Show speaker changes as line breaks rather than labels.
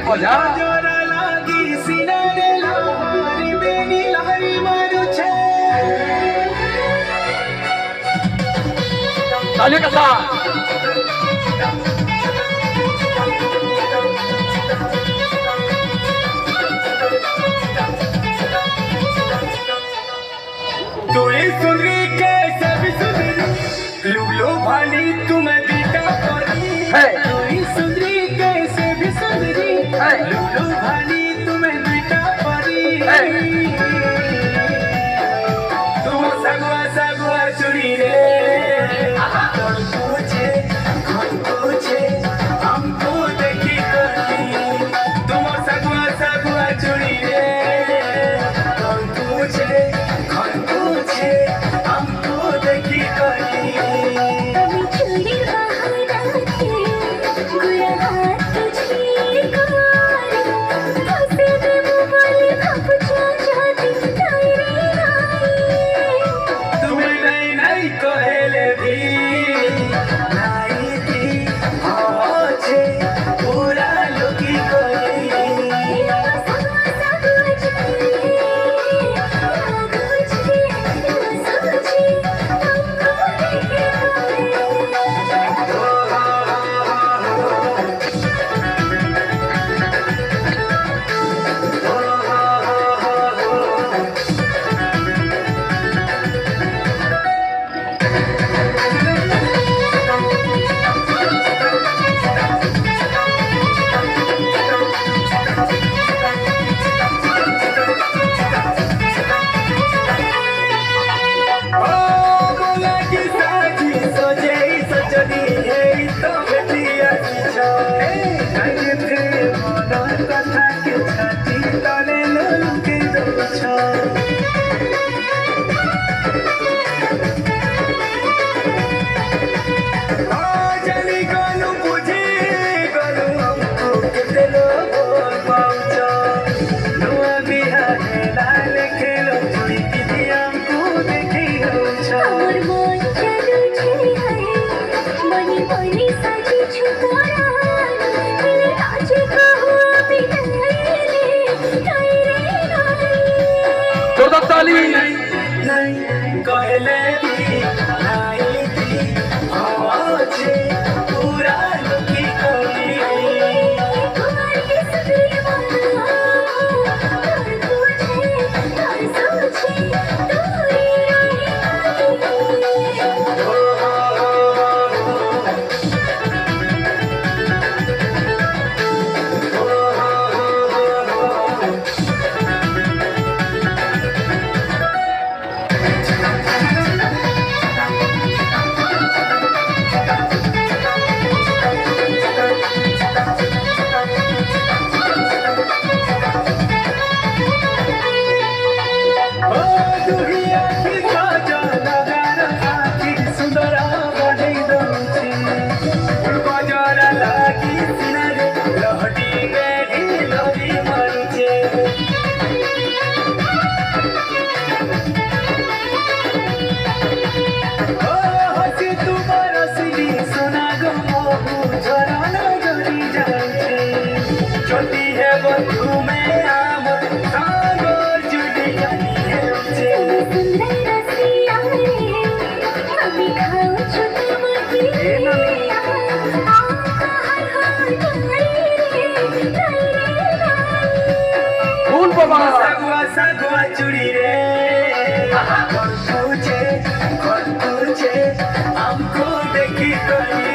मजा तालियों के साथ
सुंदरी कैसे भी सुंदरी लूलो भाली तुम्हें बीता पड़ी सुंदरी कैसे भी सुंदरी लूलो भाली तुम्हें बीता पड़ी तुम सगुआ सगुआ चुरी रे पूछे हमको देखी करी तुम सगुआ सगुआ चुरी रे पूछे हमको देखी करी नहीं कहले भी नहीं थी आवाज़े पूरा लुकी कोई सगुआ सगुआ चुड़ी रे पूछे हमको देखी कोई